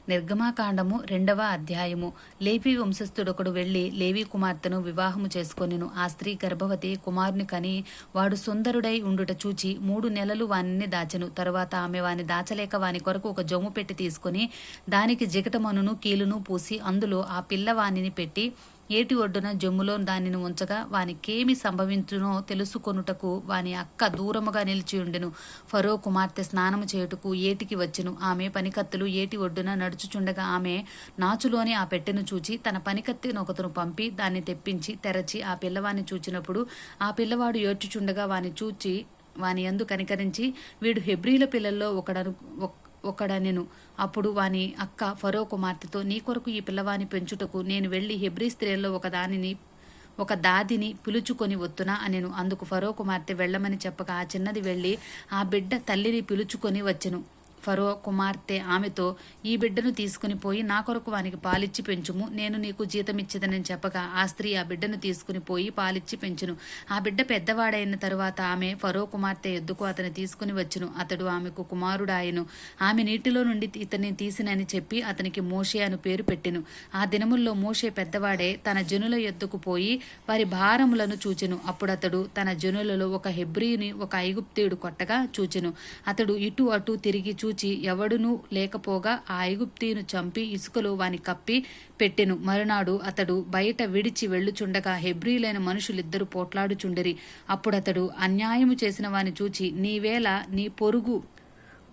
నిర్గమాకాండము 2వ అధ్యాయము. లేవి వంశస్థుడొకడు వెళ్లి లేవి కుమార్తెను వివాహము చేసుకొనెను. ఆ స్త్రీ గర్భవతి, కుమారుని కని వాడు సుందరుడై ఉండుట చూచి 3 నెలలు వానిని దాచెను. తరువాత ఆమె వాని దాచలేక వాని కొరకు ఒక జొమ్ము పెట్టి తీసుకుని దానికి జిగటమనును కీలును పూసి అందులో ఆ పిల్ల వానిని పెట్టి ఏటి ఒడ్డున జమ్ములో దానిని ఉంచగా వానికేమి సంభవించునో తెలుసుకొనుటకు వాని అక్క దూరముగా నిలిచియుండెను. ఫరో కుమార్తె స్నానము చేయుటకు ఏటికి వచ్చెను. ఆమె పనికత్తులు ఏటి ఒడ్డున నడుచుచుండగా ఆమె నాచులోని ఆ పెట్టెను చూచి తన పనికత్తిని ఒకతను పంపి దాన్ని తెప్పించి తెరచి ఆ పిల్లవాని చూచినప్పుడు ఆ పిల్లవాడు ఏడ్చుచుండగా వాని చూచి వాని యందు కనికరించి వీడు హెబ్రీల పిల్లల్లో ఒకడనెను. అప్పుడు వాని అక్క ఫరో కుమార్తెతో, నీ కొరకు ఈ పిల్లవాని పెంచుటకు నేను వెళ్లి హెబ్రీ స్త్రీల్లో ఒక దాదిని పిలుచుకొని వత్తునా అనెను. అందుకు ఫరో కుమార్తె వెళ్ళమని చెప్పగా ఆ చిన్నది వెళ్లి ఆ బిడ్డ తల్లిని పిలుచుకొని వచ్చెను. ఫరో కుమార్తె ఆమెతో, ఈ బిడ్డను తీసుకుని పోయి నా కొరకు వానికి పాలిచ్చి పెంచుము, నేను నీకు జీతమిచ్చదనని చెప్పగా ఆ స్త్రీ ఆ బిడ్డను తీసుకుని పోయి పాలిచ్చి పెంచును. ఆ బిడ్డ పెద్దవాడైన తరువాత ఆమె ఫరో కుమార్తె ఎద్దుకు అతని తీసుకుని వచ్చును. అతడు ఆమెకు కుమారుడాయను. ఆమె నీటిలో నుండి ఇతన్ని తీసినని చెప్పి అతనికి మోషే అను పేరు పెట్టెను. ఆ దినముల్లో మోషే పెద్దవాడే తన జనుల ఎద్దుకు పోయి వారి భారములను చూచెను. అప్పుడు అతడు తన జనులలో ఒక హెబ్రీని ఒక ఐగుప్తీయుడు కొట్టగా చూచెను. అతడు ఇటు అటు తిరిగి చూచి ఎవడునూ లేకపోగా ఆ ఐగుప్తీయును చంపి ఇసుకలో వాని కప్పి పెట్టెను. మరునాడు అతడు బయట విడిచి వెళ్ళుచుండగా హెబ్రీలైన మనుషులిద్దరూ పోట్లాడుచుండిరి. అప్పుడతడు అన్యాయము చేసిన వాని చూచి, నీవేళ నీ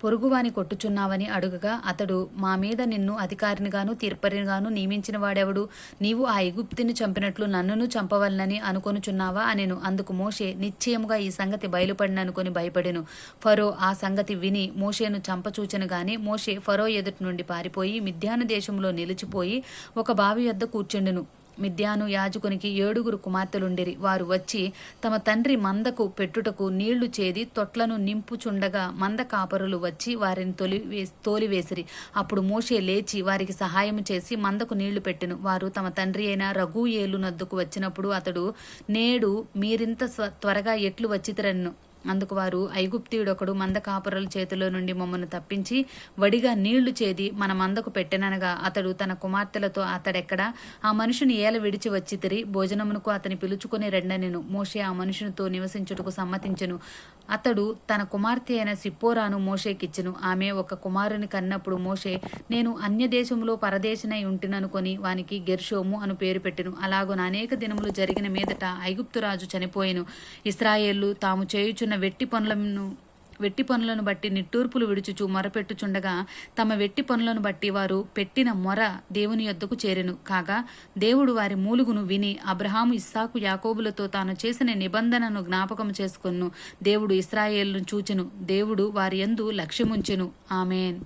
పొరుగువాని కొట్టుచున్నావని అడుగగా అతడు, మా మీద నిన్ను అధికారినిగాను తీర్పరిగాను నియమించిన వాడెవడు? నీవు ఆ ఐగుప్తుని చంపినట్లు నన్నును చంపవలనని అనుకొనుచున్నావా అనెను. అందుకు మోషే, నిశ్చయముగా ఈ సంగతి బయలుపడిననుకొని భయపడెను. ఫరో ఆ సంగతి విని మోషేను చంపచూచెను గాని మోషే ఫరో ఎదుటి నుండి పారిపోయి మిద్యాను దేశంలో నిలిచిపోయి ఒక బావి వద్ద కూర్చుండెను. మిద్యాను యాజకునికి 7 కుమార్తెలుండిరి. వారు వచ్చి తమ తండ్రి మందకు పెట్టుటకు నీళ్లు చేది తొట్లను నింపుచుండగా మంద కాపరులు వచ్చి వారిని తోలివేసిరి. అప్పుడు మోషే లేచి వారికి సహాయము చేసి మందకు నీళ్లు పెట్టెను. వారు తమ తండ్రి అయిన రగూయేలు నద్దుకు వచ్చినప్పుడు అతడు, నేడు మీరింత త్వరగా ఎట్లు వచ్చితిరన్ను. అందుకు వారు, ఐగుప్తీయుడొకడు మంద కాపరుల చేతిలో నుండి మమ్మను తప్పించి వడిగా నీళ్లు చేది మన మందకు పెట్టెననగా అతడు తన కుమార్తెలతో, అతడెక్కడా? ఆ మనుషుని ఏల విడిచి వచ్చితిరి, భోజనమునకు అతని పిలుచుకొని రెండనెను. మోషే ఆ మనుషునితో నివసించుటకు సమ్మతించెను. అతడు తన కుమార్తె అయిన సిప్పోరాను మోషేకిచ్చెను. ఆమె ఒక కుమారుని కన్నప్పుడు మోషే, నేను అన్య దేశంలో పరదేశినై ఉంటిననుకొని వానికి గెర్షోము అను పేరు పెట్టెను. అలాగున అనేక దినములు జరిగిన మీదట ఐగుప్తురాజు చనిపోయెను. ఇశ్రాయేలు తాము చేయుచున్న వెట్టి పనులను బట్టి నిట్టూర్పులు విడుచుచు మొరపెట్టుచుండగా తమ వెట్టి పనులను బట్టి వారు పెట్టిన మొర దేవుని యొద్దకు చేరెను. కాగా దేవుడు వారి మూలుగును విని అబ్రహాము, ఇస్సాకు, యాకోబులతో తాను చేసిన నిబంధనను జ్ఞాపకము చేసుకొను. దేవుడు ఇశ్రాయేలును చూచెను. దేవుడు వారి యందు లక్ష్యముంచెను. ఆమేన్.